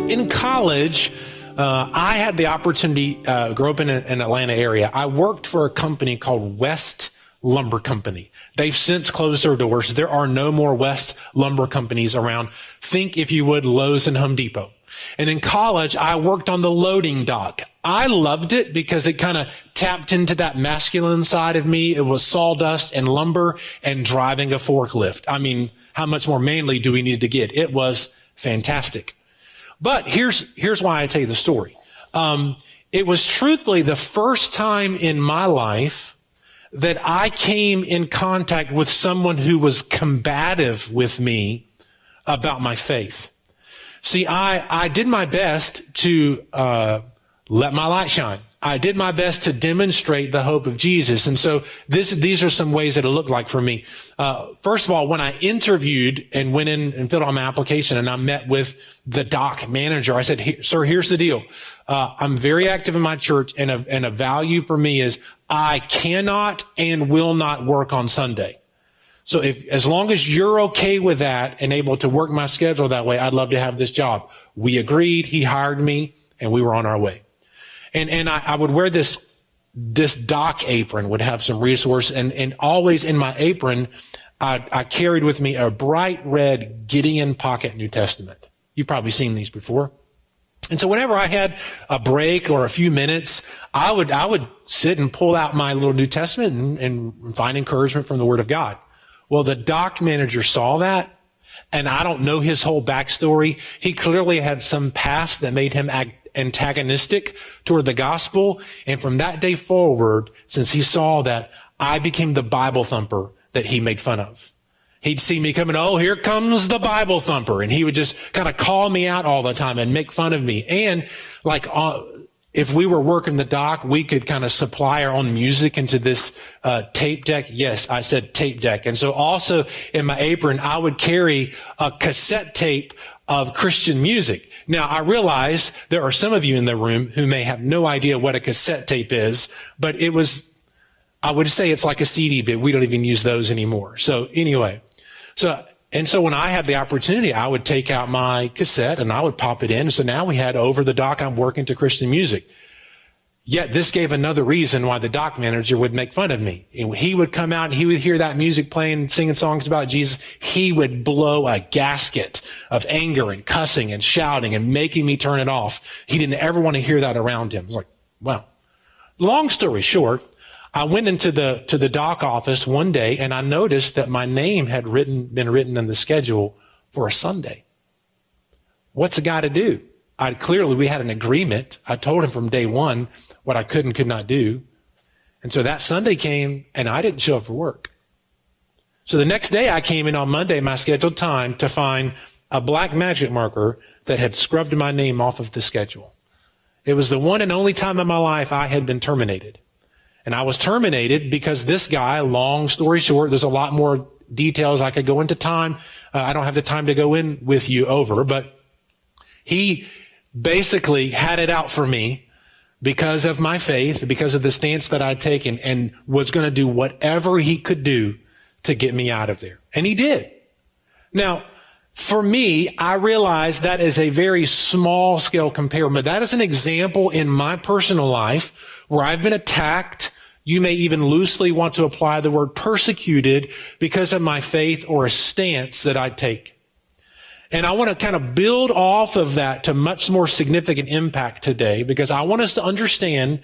In college, I had the opportunity, grew up in an Atlanta area. I worked for a company called West Lumber Company. They've since closed their doors. There are no more West Lumber Companies around. Think, if you would, Lowe's and Home Depot. And in college, I worked on the loading dock. I loved it because it kind of tapped into that masculine side of me. It was sawdust and lumber and driving a forklift. I mean, how much more manly do we need to get? It was fantastic. But here's why I tell you the story. It was truthfully the first time in my life that I came in contact with someone who was combative with me about my faith. See, I did my best to let my light shine. I did my best to demonstrate the hope of Jesus. And so these are some ways that it looked like for me. First of all, when I interviewed and went in and filled out my application and I met with the dock manager, I said, sir, here's the deal. I'm very active in my church, and a value for me is I cannot and will not work on Sunday. So as long as you're okay with that and able to work my schedule that way, I'd love to have this job. We agreed. He hired me, and we were on our way. And I would wear this dock apron, would have some resource, and always in my apron, I carried with me a bright red Gideon Pocket New Testament. You've probably seen these before. And so whenever I had a break or a few minutes, I would sit and pull out my little New Testament and find encouragement from the Word of God. Well, the dock manager saw that, and I don't know his whole backstory. He clearly had some past that made him act antagonistic toward the gospel. And from that day forward, since he saw that, I became the Bible thumper that he made fun of. He'd see me coming, oh, here comes the Bible thumper. And he would just kind of call me out all the time and make fun of me. And like, if we were working the dock, we could kind of supply our own music into this tape deck. Yes, I said tape deck. And so also in my apron, I would carry a cassette tape of Christian music. Now, I realize there are some of you in the room who may have no idea what a cassette tape is, but I would say it's like a CD, but we don't even use those anymore. So anyway, so when I had the opportunity, I would take out my cassette and I would pop it in. So now we had over the dock, I'm working to Christian music. Yet this gave another reason why the dock manager would make fun of me. And he would come out and he would hear that music playing, singing songs about Jesus. He would blow a gasket of anger and cussing and shouting and making me turn it off. He didn't ever want to hear that around him. I was like, wow. Long story short, I went into the dock office one day and I noticed that my name had been written in the schedule for a Sunday. What's a guy to do? We had an agreement. I told him from day one what I could and could not do. And so that Sunday came and I didn't show up for work. So the next day I came in on Monday, my scheduled time, to find a black magic marker that had scrubbed my name off of the schedule. It was the one and only time in my life I had been terminated. And I was terminated because this guy, long story short, there's a lot more details I could go into time. I don't have the time to go in with you over, but he basically had it out for me because of my faith, because of the stance that I'd taken, and was going to do whatever he could do to get me out of there. And he did. Now, for me, I realize that is a very small scale comparison, but that is an example in my personal life where I've been attacked. You may even loosely want to apply the word persecuted because of my faith or a stance that I take. And I want to kind of build off of that to much more significant impact today, because I want us to understand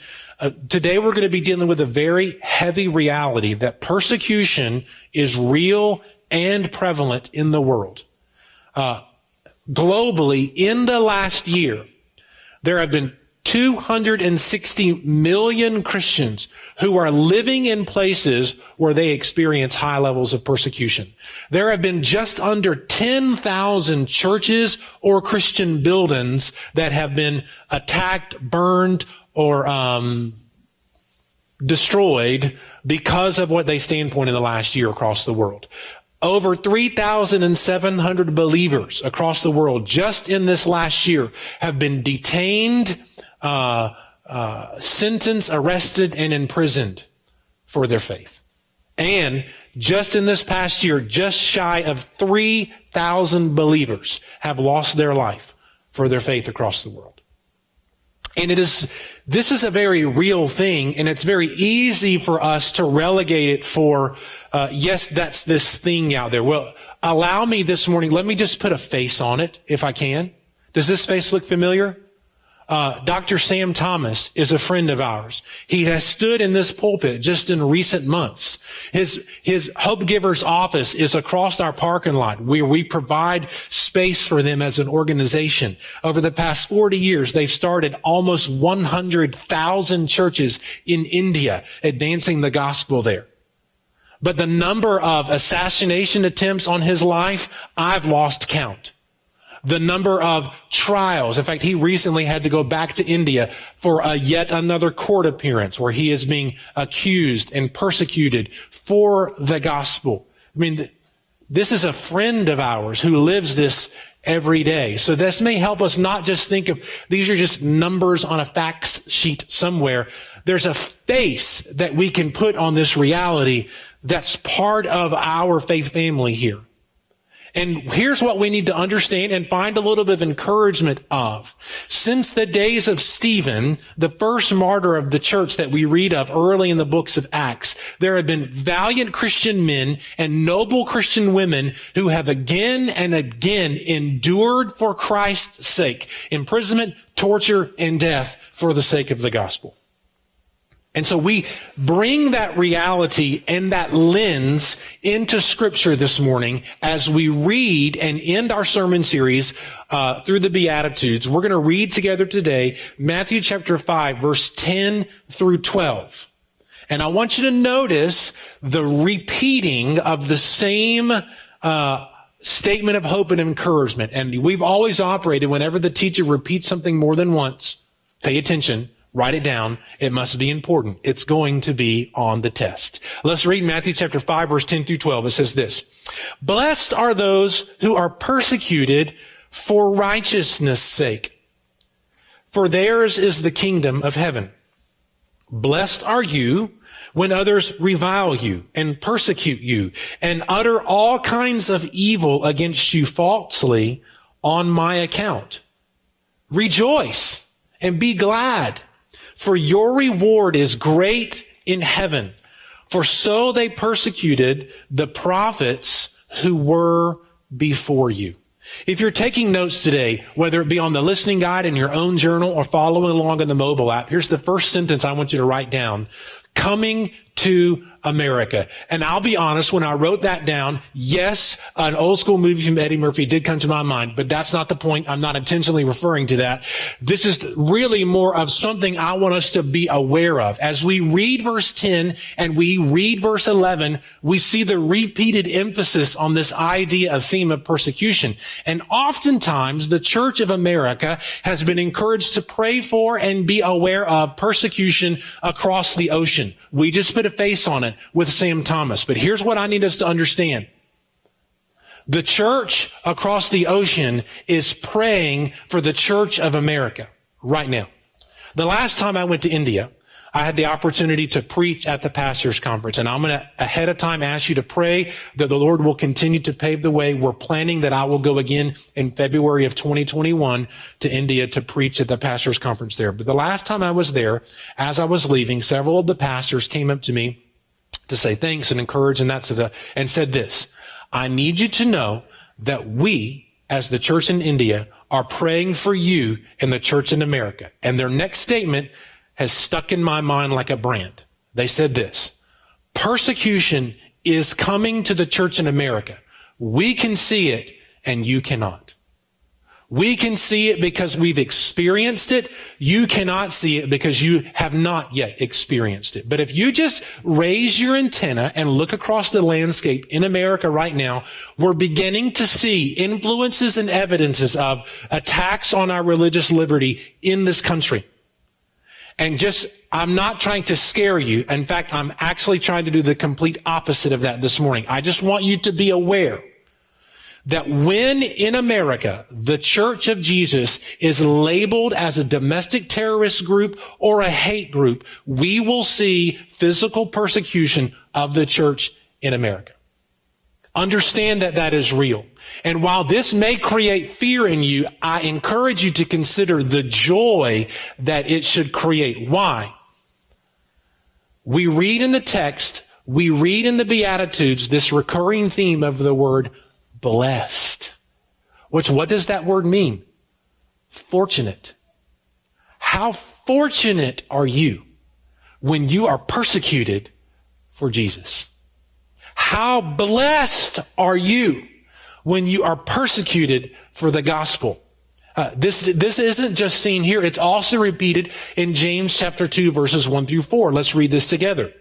today we're going to be dealing with a very heavy reality that persecution is real and prevalent in the world. Globally, in the last year, there have been 260 million Christians who are living in places where they experience high levels of persecution. There have been just under 10,000 churches or Christian buildings that have been attacked, burned, or destroyed because of what they stand for in the last year across the world. Over 3,700 believers across the world just in this last year have been detained, sentenced, arrested, and imprisoned for their faith. And just in this past year, just shy of 3,000 believers have lost their life for their faith across the world. And this is a very real thing, and it's very easy for us to relegate it for, yes, that's this thing out there. Well, allow me this morning, let me just put a face on it, if I can. Does this face look familiar? Dr. Sam Thomas is a friend of ours. He has stood in this pulpit just in recent months. His Hope Givers office is across our parking lot where we provide space for them as an organization. Over the past 40 years, they've started almost 100,000 churches in India, advancing the gospel there. But the number of assassination attempts on his life, I've lost count. The number of trials. In fact, he recently had to go back to India for yet another court appearance where he is being accused and persecuted for the gospel. I mean, this is a friend of ours who lives this every day. So this may help us not just think of these are just numbers on a fax sheet somewhere. There's a face that we can put on this reality that's part of our faith family here. And here's what we need to understand and find a little bit of encouragement of. Since the days of Stephen, the first martyr of the church that we read of early in the books of Acts, there have been valiant Christian men and noble Christian women who have again and again endured for Christ's sake, imprisonment, torture, and death for the sake of the gospel. And so we bring that reality and that lens into Scripture this morning as we read and end our sermon series through the Beatitudes. We're going to read together today Matthew chapter 5, verse 10 through 12. And I want you to notice the repeating of the same statement of hope and encouragement. And we've always operated whenever the teacher repeats something more than once, pay attention. Write it down. It must be important. It's going to be on the test. Let's read Matthew chapter 5, verse 10 through 12. It says this: Blessed are those who are persecuted for righteousness' sake, for theirs is the kingdom of heaven. Blessed are you when others revile you and persecute you and utter all kinds of evil against you falsely on my account. Rejoice and be glad, for your reward is great in heaven. For so they persecuted the prophets who were before you. If you're taking notes today, whether it be on the listening guide in your own journal or following along in the mobile app, here's the first sentence I want you to write down. Coming to America. And I'll be honest, when I wrote that down, yes, an old school movie from Eddie Murphy did come to my mind, but that's not the point. I'm not intentionally referring to that. This is really more of something I want us to be aware of. As we read verse 10 and we read verse 11, we see the repeated emphasis on this idea of theme of persecution. And oftentimes the Church of America has been encouraged to pray for and be aware of persecution across the ocean. We just put a face on it with Sam Thomas. But here's what I need us to understand. The church across the ocean is praying for the Church of America right now. The last time I went to India, I had the opportunity to preach at the pastors' conference, and I'm going to ahead of time ask you to pray that the Lord will continue to pave the way. We're planning that I will go again in February of 2021 to India to preach at the pastors' conference there. But the last time I was there, as I was leaving, several of the pastors came up to me to say thanks and encourage and said this: I need you to know that we, as the church in India, are praying for you in the church in America. And their next statement has stuck in my mind like a brand. They said this: persecution is coming to the church in America. We can see it and you cannot. We can see it because we've experienced it. You cannot see it because you have not yet experienced it. But if you just raise your antenna and look across the landscape in America right now, we're beginning to see influences and evidences of attacks on our religious liberty in this country. And I'm not trying to scare you. In fact, I'm actually trying to do the complete opposite of that this morning. I just want you to be aware that when in America, the Church of Jesus is labeled as a domestic terrorist group or a hate group, we will see physical persecution of the church in America. Understand that that is real. And while this may create fear in you, I encourage you to consider the joy that it should create. Why? We read in the text, we read in the Beatitudes, this recurring theme of the word blessed. What does that word mean? Fortunate. How fortunate are you when you are persecuted for Jesus? How blessed are you when you are persecuted for the gospel? This isn't just seen here. It's also repeated in James chapter 2, verses 1 through 4. Let's read this together.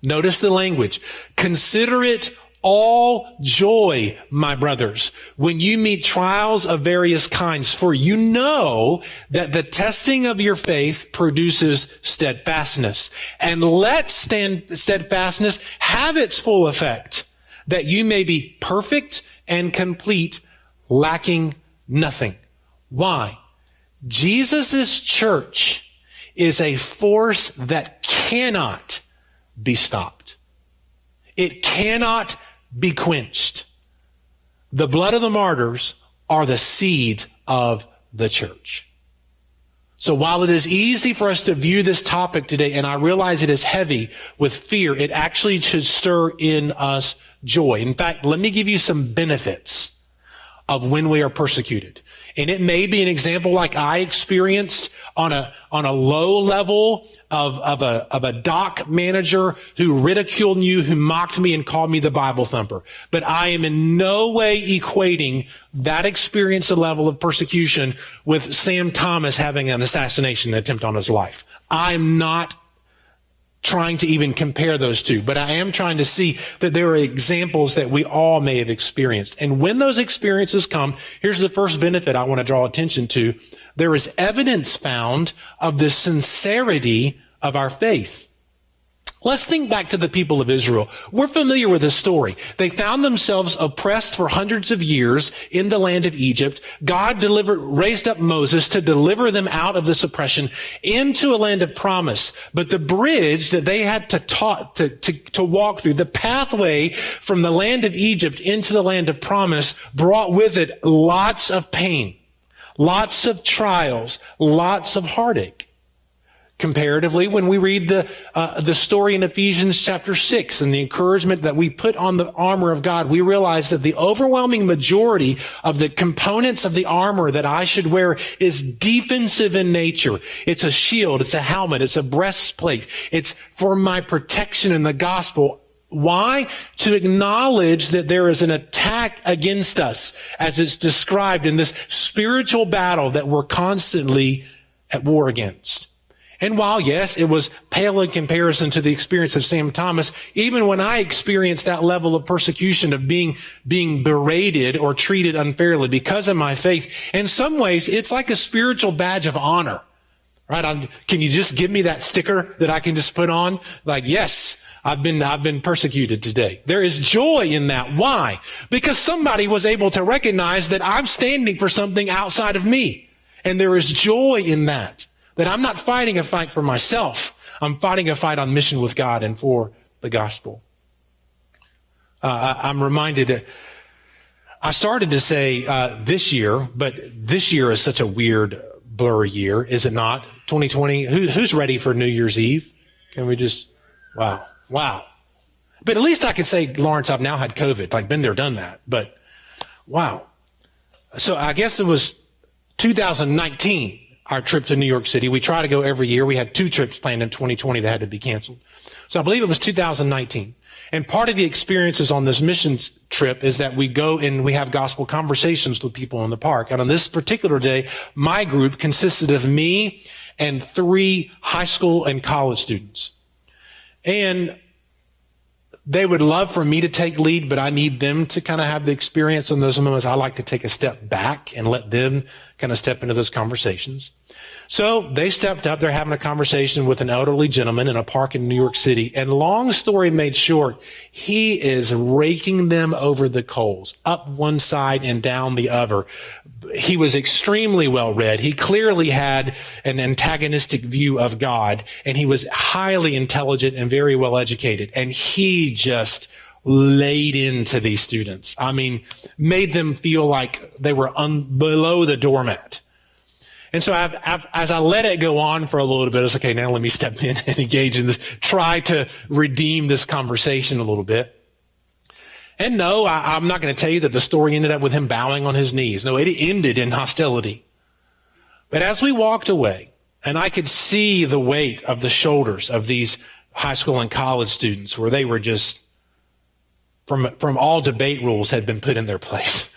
Notice the language. Consider it all joy, my brothers, when you meet trials of various kinds, for you know that the testing of your faith produces steadfastness. And let steadfastness have its full effect, that you may be perfect and complete, lacking nothing. Why? Jesus' church is a force that cannot be stopped. It cannot be quenched. The blood of the martyrs are the seeds of the church. So while it is easy for us to view this topic today, and I realize it is heavy with fear, it actually should stir in us joy. In fact, let me give you some benefits of when we are persecuted. And it may be an example like I experienced on a low level of a dock manager who ridiculed you, who mocked me and called me the Bible thumper. But I am in no way equating that experience, a level of persecution, with Sam Thomas having an assassination attempt on his life. I'm not trying to even compare those two, but I am trying to see that there are examples that we all may have experienced. And when those experiences come, here's the first benefit I want to draw attention to. There is evidence found of the sincerity of our faith. Let's think back to the people of Israel. We're familiar with this story. They found themselves oppressed for hundreds of years in the land of Egypt. God raised up Moses to deliver them out of this oppression into a land of promise. But the bridge that they had to walk through, the pathway from the land of Egypt into the land of promise, brought with it lots of pain, lots of trials, lots of heartache. Comparatively, when we read the story in Ephesians chapter 6 and the encouragement that we put on the armor of God, we realize that the overwhelming majority of the components of the armor that I should wear is defensive in nature. It's a shield, it's a helmet, it's a breastplate. It's for my protection in the gospel. Why? To acknowledge that there is an attack against us, as it's described in this spiritual battle that we're constantly at war against. And while, yes, it was pale in comparison to the experience of Sam Thomas, even when I experienced that level of persecution of being berated or treated unfairly because of my faith, in some ways, it's like a spiritual badge of honor, right? Can you just give me that sticker that I can just put on? Like, yes, I've been persecuted today. There is joy in that. Why? Because somebody was able to recognize that I'm standing for something outside of me. And there is joy in that. That I'm not fighting a fight for myself. I'm fighting a fight on mission with God and for the gospel. I'm reminded that I started to say this year, but this year is such a weird, blurry year, is it not? 2020. Who's ready for New Year's Eve? Can we just, wow. But at least I can say, Lawrence, I've now had COVID. Like, been there, done that. But wow. So I guess it was 2019. Our trip to New York City. We try to go every year. We had 2 trips planned in 2020 that had to be canceled. So I believe it was 2019. And part of the experiences on this missions trip is that we go and we have gospel conversations with people in the park. And on this particular day, my group consisted of me and 3 high school and college students. And they would love for me to take lead, but I need them to kind of have the experience in those moments. I like to take a step back and let them kind of step into those conversations. So they stepped up. They're having a conversation with an elderly gentleman in a park in New York City. And long story made short, he is raking them over the coals, up one side and down the other. He was extremely well read. He clearly had an antagonistic view of God, and he was highly intelligent and very well educated. And he just laid into these students. I mean, made them feel like they were below the doormat. And so as I let it go on for a little bit, it's okay, now let me step in and engage in this, try to redeem this conversation a little bit. And no, I'm not going to tell you that the story ended up with him bowing on his knees. No, it ended in hostility. But as we walked away, and I could see the weight of the shoulders of these high school and college students where they were just, from all debate rules had been put in their place.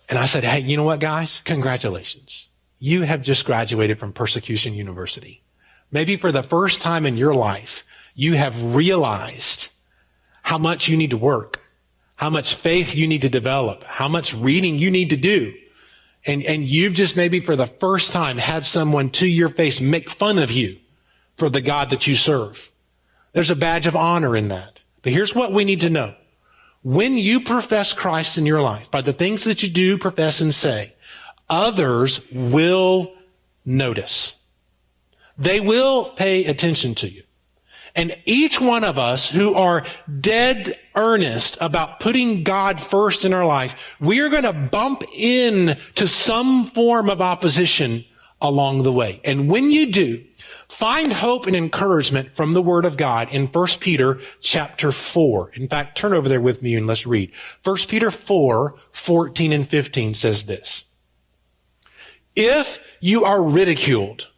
And I said, hey, you know what, guys? Congratulations. You have just graduated from Persecution University. Maybe for the first time in your life, you have realized how much you need to work, how much faith you need to develop, how much reading you need to do. And you've just maybe for the first time had someone to your face make fun of you for the God that you serve. There's a badge of honor in that. But here's what we need to know. When you profess Christ in your life, by the things that you do, profess, and say, others will notice. They will pay attention to you. And each one of us who are dead earnest about putting God first in our life, we are going to bump into some form of opposition along the way. And when you do, find hope and encouragement from the Word of God in 1 Peter chapter 4. In fact, turn over there with me and let's read. 1 Peter 4, 14 and 15 says this. If you are ridiculed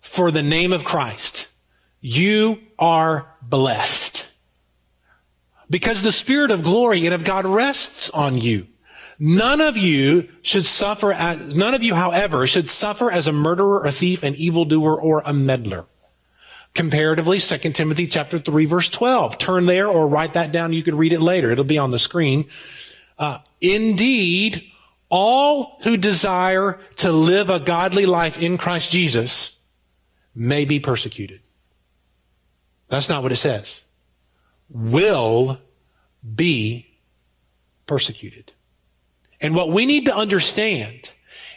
for the name of Christ, you are blessed, because the Spirit of glory and of God rests on you. None of you, however, should suffer as a murderer, a thief, an evildoer, or a meddler. Comparatively, 2 Timothy chapter 3, verse 12. Turn there or write that down. You can read it later. It'll be on the screen. Indeed, all who desire to live a godly life in Christ Jesus may be persecuted. That's not what it says. Will be persecuted. And what we need to understand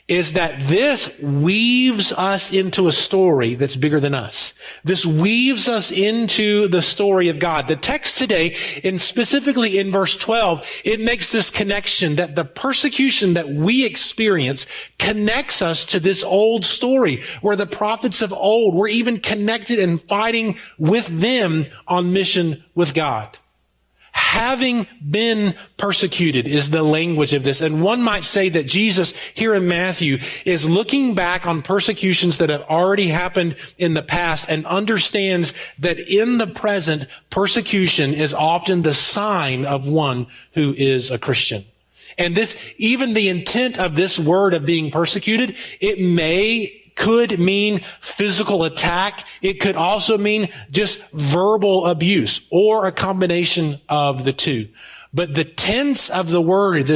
is that this weaves us into a story that's bigger than us. This weaves us into the story of God. The text today, and specifically in verse 12, it makes this connection that the persecution that we experience connects us to this old story where the prophets of old were even connected and fighting with them on mission with God. Having been persecuted is the language of this. And one might say that Jesus here in Matthew is looking back on persecutions that have already happened in the past and understands that in the present, persecution is often the sign of one who is a Christian. And even the intent of this word of being persecuted, could mean physical attack. It could also mean just verbal abuse or a combination of the two. But the tense of the word,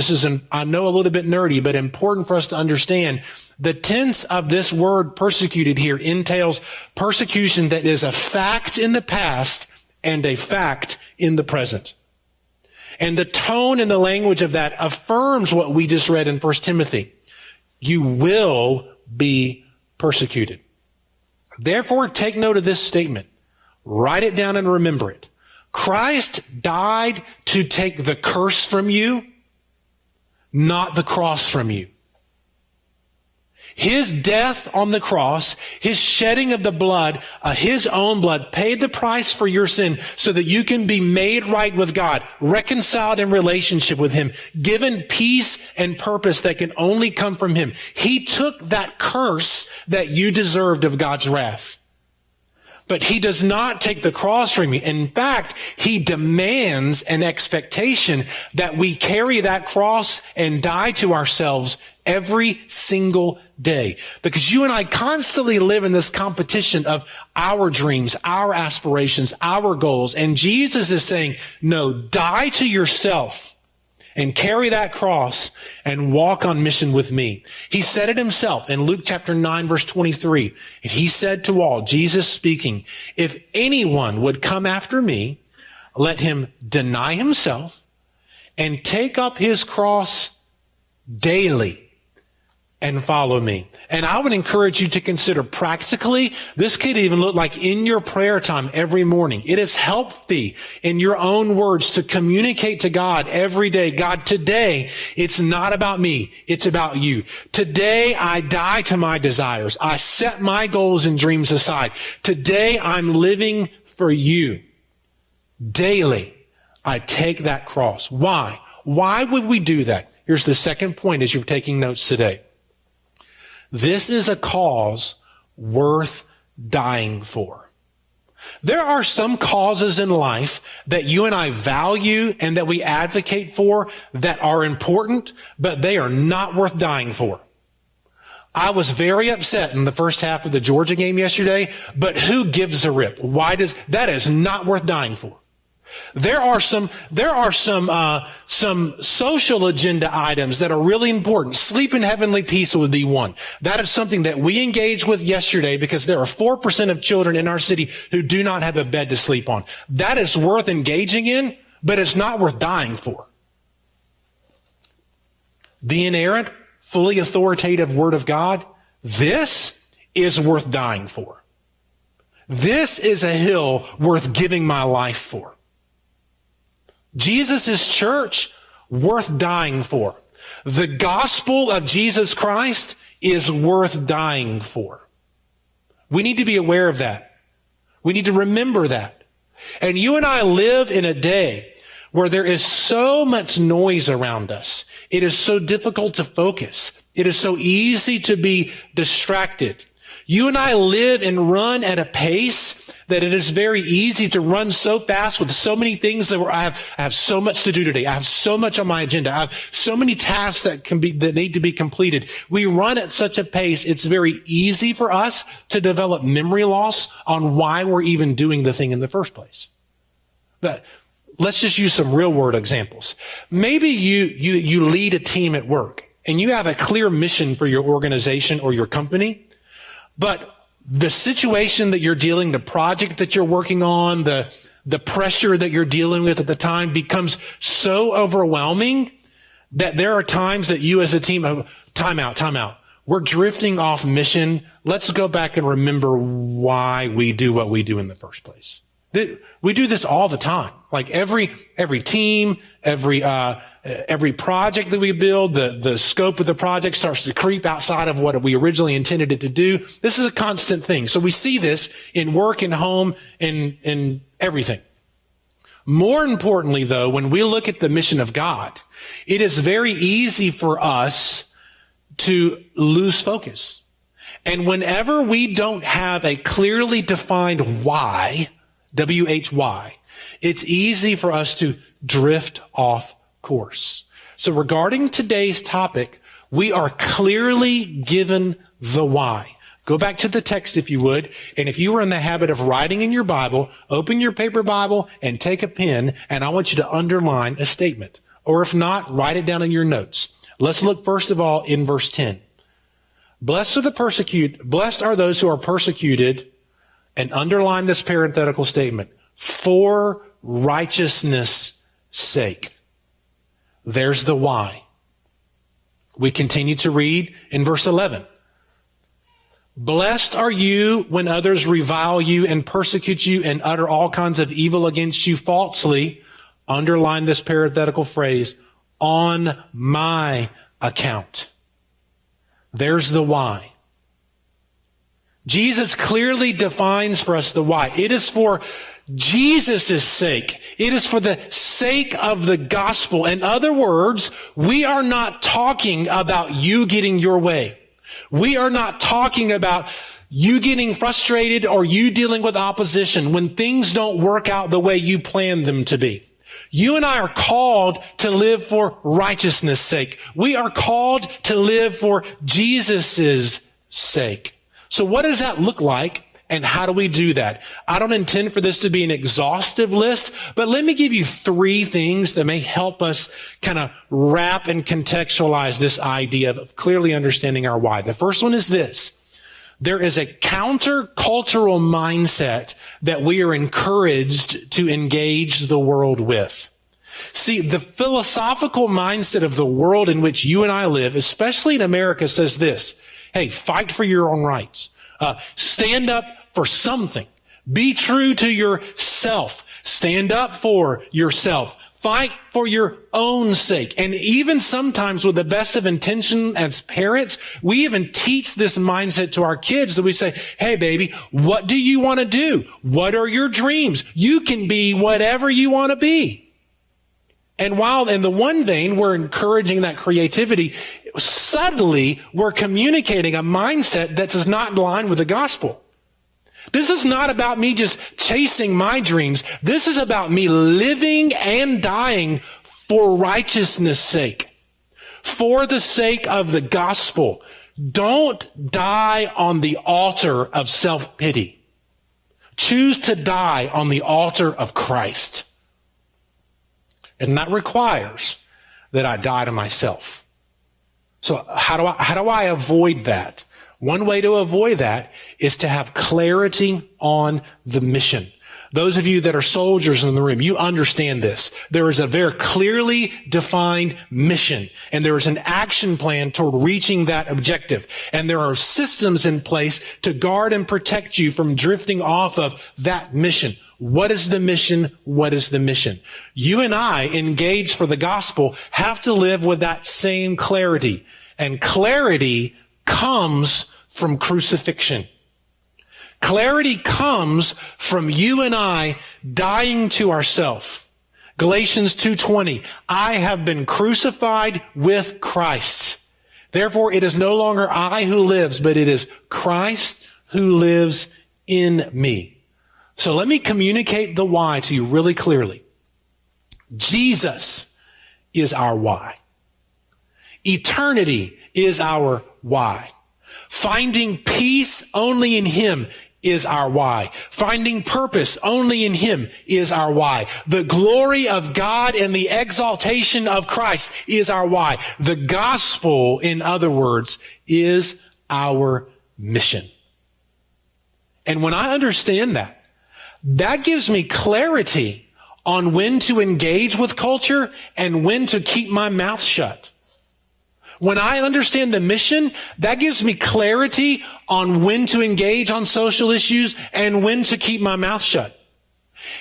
I know a little bit nerdy, but important for us to understand. The tense of this word persecuted here entails persecution that is a fact in the past and a fact in the present. And the tone and the language of that affirms what we just read in 1 Timothy. You will be persecuted. Therefore, take note of this statement. Write it down and remember it. Christ died to take the curse from you, not the cross from you. His death on the cross, his shedding of the blood, his own blood, paid the price for your sin so that you can be made right with God, reconciled in relationship with him, given peace and purpose that can only come from him. He took that curse that you deserved of God's wrath. But he does not take the cross from you. In fact, he demands an expectation that we carry that cross and die to ourselves every single day. Because you and I constantly live in this competition of our dreams, our aspirations, our goals. And Jesus is saying, no, die to yourself and carry that cross and walk on mission with me. He said it himself in Luke chapter 9, verse 23. And he said to all, Jesus speaking, if anyone would come after me, let him deny himself and take up his cross daily and follow me. And I would encourage you to consider practically, this could even look like in your prayer time every morning. It is healthy in your own words to communicate to God every day. God, today, it's not about me. It's about you. Today, I die to my desires. I set my goals and dreams aside. Today, I'm living for you. Daily, I take that cross. Why? Why would we do that? Here's the second point as you're taking notes today. This is a cause worth dying for. There are some causes in life that you and I value and that we advocate for that are important, but they are not worth dying for. I was very upset in the first half of the Georgia game yesterday, but who gives a rip? That is not worth dying for. There are some social agenda items that are really important. Sleep in heavenly peace would be one. That is something that we engaged with yesterday because there are 4% of children in our city who do not have a bed to sleep on. That is worth engaging in, but it's not worth dying for. The inerrant, fully authoritative Word of God, this is worth dying for. This is a hill worth giving my life for. Jesus' church, worth dying for. The gospel of Jesus Christ is worth dying for. We need to be aware of that. We need to remember that. And you and I live in a day where there is so much noise around us. It is so difficult to focus. It is so easy to be distracted. You and I live and run at a pace that it is very easy to run so fast with so many things that I have so much to do today. I have so much on my agenda. I have so many tasks that need to be completed. We run at such a pace, it's very easy for us to develop memory loss on why we're even doing the thing in the first place. But let's just use some real world examples. Maybe you lead a team at work and you have a clear mission for your organization or your company, but the situation that you're dealing, the project that you're working on, the pressure that you're dealing with at the time becomes so overwhelming that there are times that you as a team, time out. We're drifting off mission. Let's go back and remember why we do what we do in the first place. We do this all the time. Like every team, every project that we build, the scope of the project starts to creep outside of what we originally intended it to do. This is a constant thing. So we see this in work and home and in everything. More importantly, though, when we look at the mission of God, it is very easy for us to lose focus. And whenever we don't have a clearly defined why, W-H-Y, it's easy for us to drift off course. So regarding today's topic, we are clearly given the why. Go back to the text if you would, and if you were in the habit of writing in your Bible, open your paper Bible and take a pen, and I want you to underline a statement. Or if not, write it down in your notes. Let's look first of all in verse 10. Blessed are those who are persecuted, and underline this parenthetical statement, for righteousness' sake. There's the why. We continue to read in verse 11. Blessed are you when others revile you and persecute you and utter all kinds of evil against you falsely. Underline this parenthetical phrase, on my account. There's the why. Jesus clearly defines for us the why. It is for Jesus' sake. It is for the sake of the gospel. In other words, we are not talking about you getting your way. We are not talking about you getting frustrated or you dealing with opposition when things don't work out the way you planned them to be. You and I are called to live for righteousness' sake. We are called to live for Jesus' sake. So what does that look like, and how do we do that? I don't intend for this to be an exhaustive list, but let me give you 3 things that may help us kind of wrap and contextualize this idea of clearly understanding our why. The first one is this. There is a counter-cultural mindset that we are encouraged to engage the world with. See, the philosophical mindset of the world in which you and I live, especially in America, says this: hey, fight for your own rights. Stand up for something. Be true to yourself. Stand up for yourself. Fight for your own sake. And even sometimes with the best of intention as parents, we even teach this mindset to our kids that we say, hey, baby, what do you want to do? What are your dreams? You can be whatever you want to be. And while in the one vein, we're encouraging that creativity, subtly, we're communicating a mindset that is not in line with the gospel. This is not about me just chasing my dreams. This is about me living and dying for righteousness' sake, for the sake of the gospel. Don't die on the altar of self-pity. Choose to die on the altar of Christ. And that requires that I die to myself. So how do I avoid that? One way to avoid that is to have clarity on the mission. Those of you that are soldiers in the room, you understand this. There is a very clearly defined mission, and there is an action plan toward reaching that objective. And there are systems in place to guard and protect you from drifting off of that mission. What is the mission? What is the mission? You and I, engaged for the gospel, have to live with that same clarity. And clarity comes from crucifixion. Clarity comes from you and I dying to ourselves. Galatians 2:20, I have been crucified with Christ. Therefore, it is no longer I who lives, but it is Christ who lives in me. So let me communicate the why to you really clearly. Jesus is our why. Eternity is our why. Finding peace only in Him is our why. Finding purpose only in Him is our why. The glory of God and the exaltation of Christ is our why. The gospel, in other words, is our mission. And when I understand that, that gives me clarity on when to engage with culture and when to keep my mouth shut. When I understand the mission, that gives me clarity on when to engage on social issues and when to keep my mouth shut.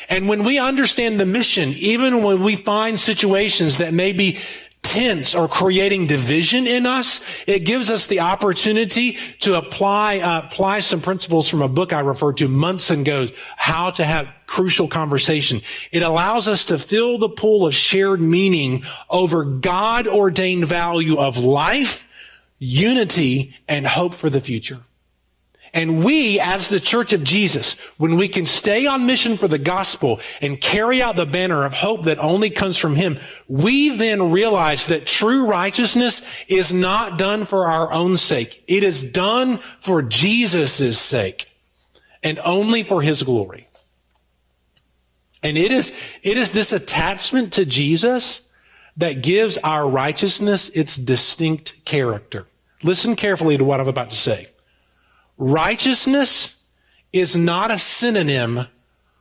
And when we understand the mission, even when we find situations that may be tense or creating division in us, it gives us the opportunity to apply some principles from a book I referred to months ago, How to Have Crucial Conversation. It allows us to fill the pool of shared meaning over God-ordained value of life, unity, and hope for the future. And we, as the Church of Jesus, when we can stay on mission for the gospel and carry out the banner of hope that only comes from Him, we then realize that true righteousness is not done for our own sake. It is done for Jesus' sake and only for His glory. And it is this attachment to Jesus that gives our righteousness its distinct character. Listen carefully to what I'm about to say. Righteousness is not a synonym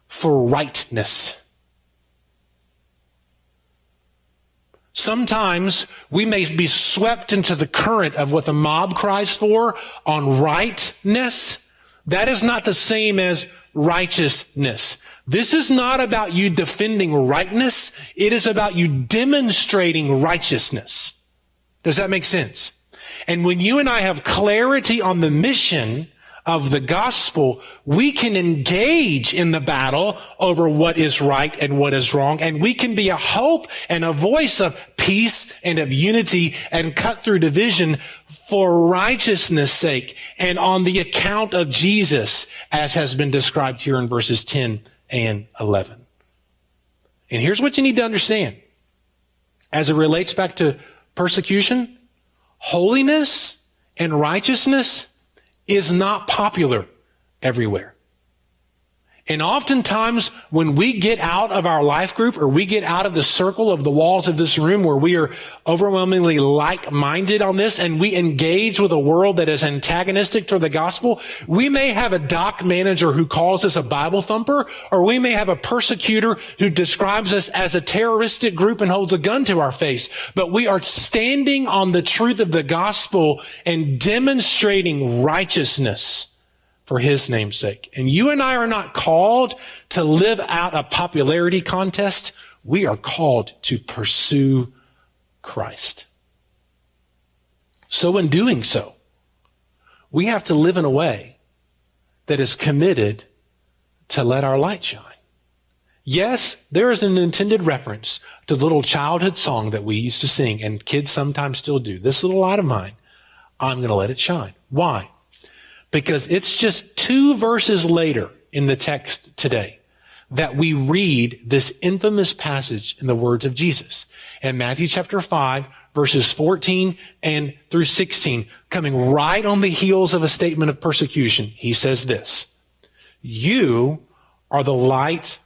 for rightness. Sometimes we may be swept into the current of what the mob cries for on rightness. That is not the same as righteousness. This is not about you defending rightness. It is about you demonstrating righteousness. Does that make sense? And when you and I have clarity on the mission of the gospel, we can engage in the battle over what is right and what is wrong. And we can be a hope and a voice of peace and of unity and cut through division for righteousness' sake and on the account of Jesus, as has been described here in verses 10 and 11. And here's what you need to understand. As it relates back to persecution, holiness and righteousness is not popular everywhere. And oftentimes when we get out of our life group or we get out of the circle of the walls of this room where we are overwhelmingly like-minded on this and we engage with a world that is antagonistic toward the gospel, we may have a dock manager who calls us a Bible thumper, or we may have a persecutor who describes us as a terroristic group and holds a gun to our face. But we are standing on the truth of the gospel and demonstrating righteousness for his name's sake. And you and I are not called to live out a popularity contest. We are called to pursue Christ. So in doing so, we have to live in a way that is committed to let our light shine. Yes, there is an intended reference to the little childhood song that we used to sing, and kids sometimes still do. This little light of mine, I'm going to let it shine. Why? Because it's just 2 verses later in the text today that we read this infamous passage in the words of Jesus. In Matthew chapter 5, verses 14 and through 16, coming right on the heels of a statement of persecution, he says this: "You are the light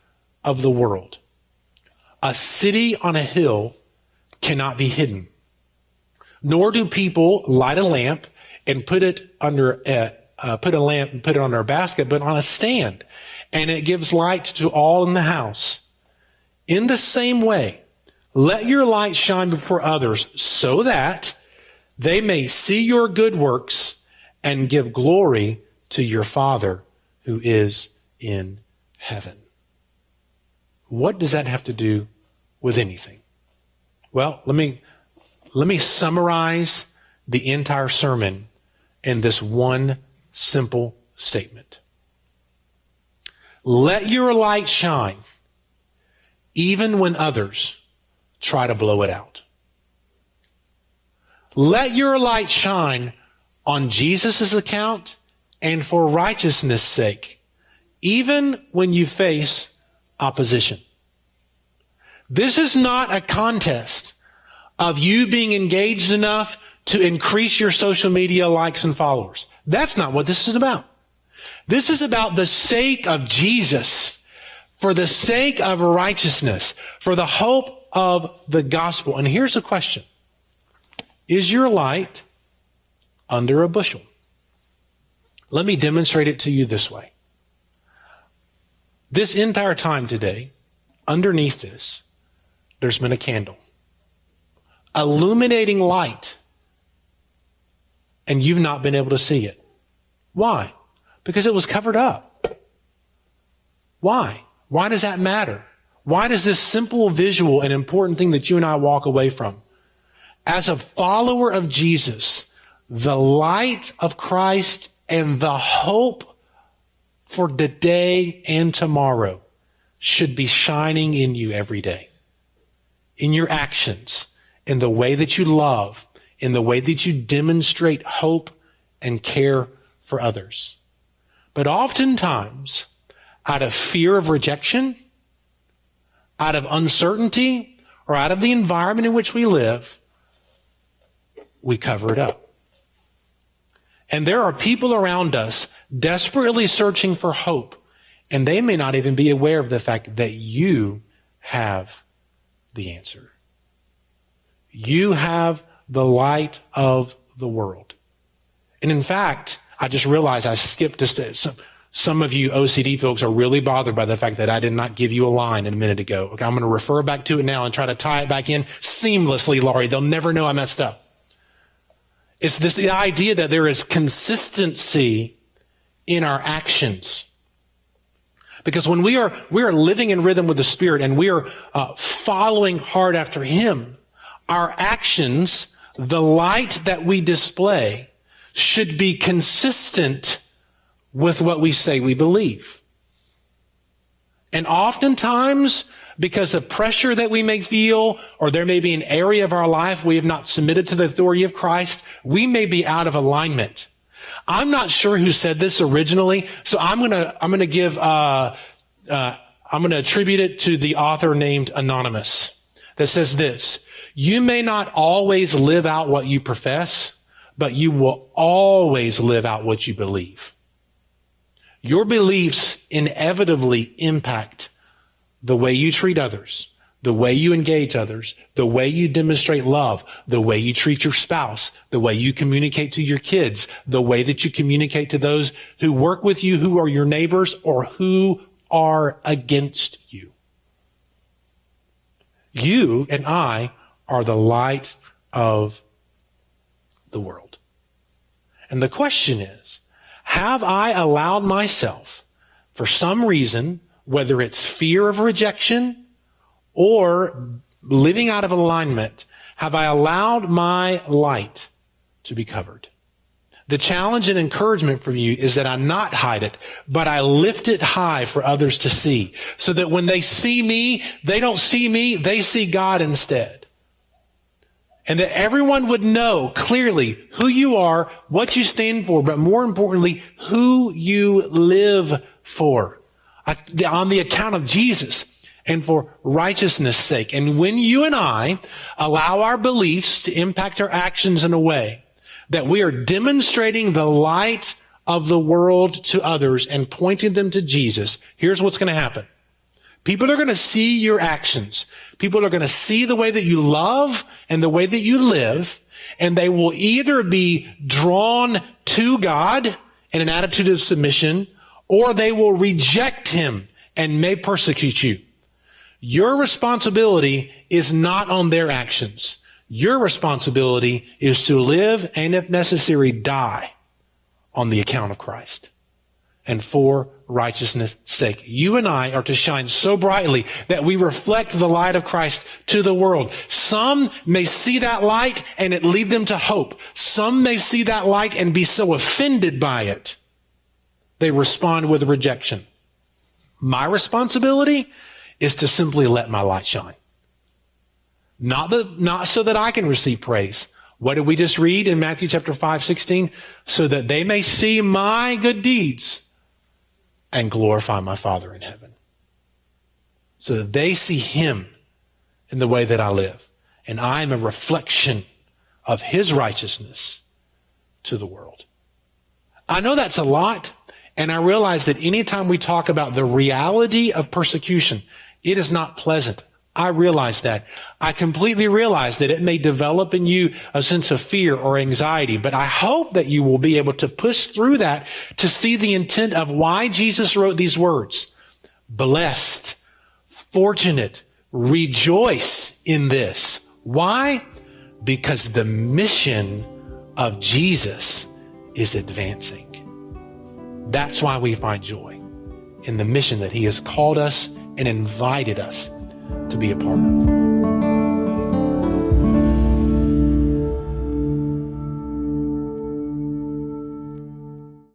of the world. A city on a hill cannot be hidden. Nor do people light a lamp and put it under put a lamp and put it on our basket, but on a stand, and it gives light to all in the house. In the same way, let your light shine before others so that they may see your good works and give glory to your Father who is in heaven." What does that have to do with anything? Well, let me summarize the entire sermon in this one simple statement. Let your light shine even when others try to blow it out. Let your light shine on Jesus' account and for righteousness' sake, even when you face opposition. This is not a contest of you being engaged enough to increase your social media likes and followers. That's not what this is about. This is about the sake of Jesus, for the sake of righteousness, for the hope of the gospel. And here's the question: is your light under a bushel? Let me demonstrate it to you this way. This entire time today, underneath this, there's been a candle, illuminating light, and you've not been able to see it. Why? Because it was covered up. Why? Why does that matter? Why does this simple visual and important thing that you and I walk away from? As a follower of Jesus, the light of Christ and the hope for the day and tomorrow should be shining in you every day. In your actions, in the way that you love, in the way that you demonstrate hope and care for others. But oftentimes, out of fear of rejection, out of uncertainty, or out of the environment in which we live, we cover it up. And there are people around us desperately searching for hope, and they may not even be aware of the fact that you have the answer. You have the light of the world. And in fact, I just realized I skipped a step. Some of you OCD folks are really bothered by the fact that I did not give you a line a minute ago. Okay, I'm going to refer back to it now and try to tie it back in seamlessly, Laurie. They'll never know I messed up. It's the idea that there is consistency in our actions. Because when we are living in rhythm with the Spirit and we are following hard after Him, our actions, the light that we display, should be consistent with what we say we believe. And oftentimes, because of pressure that we may feel, or there may be an area of our life we have not submitted to the authority of Christ, we may be out of alignment. I'm not sure who said this originally, so I'm gonna attribute it to the author named Anonymous, that says this: you may not always live out what you profess, but you will always live out what you believe. Your beliefs inevitably impact the way you treat others, the way you engage others, the way you demonstrate love, the way you treat your spouse, the way you communicate to your kids, the way that you communicate to those who work with you, who are your neighbors, or who are against you. You and I are the light of the world. And the question is, have I allowed myself, for some reason, whether it's fear of rejection or living out of alignment, have I allowed my light to be covered? The challenge and encouragement for you is that I not hide it, but I lift it high for others to see, so that when they see me, they don't see me, they see God instead. And that everyone would know clearly who you are, what you stand for, but more importantly, who you live for on the account of Jesus and for righteousness' sake. And when you and I allow our beliefs to impact our actions in a way that we are demonstrating the light of the world to others and pointing them to Jesus, here's what's going to happen. People are going to see your actions. People are going to see the way that you love and the way that you live, and they will either be drawn to God in an attitude of submission, or they will reject him and may persecute you. Your responsibility is not on their actions. Your responsibility is to live and, if necessary, die on the account of Christ and for righteousness' sake. You and I are to shine so brightly that we reflect the light of Christ to the world. Some may see that light and it lead them to hope. Some may see that light and be so offended by it, they respond with rejection. My responsibility is to simply let my light shine. Not so that I can receive praise. What did we just read in Matthew chapter 5:16? So that they may see my good deeds and glorify my Father in heaven. So that they see him in the way that I live. And I am a reflection of his righteousness to the world. I know that's a lot, and I realize that anytime we talk about the reality of persecution, it is not pleasant. I realize that. I completely realize that it may develop in you a sense of fear or anxiety, but I hope that you will be able to push through that to see the intent of why Jesus wrote these words. Blessed, fortunate, rejoice in this. Why? Because the mission of Jesus is advancing. That's why we find joy in the mission that he has called us and invited us to be a part of.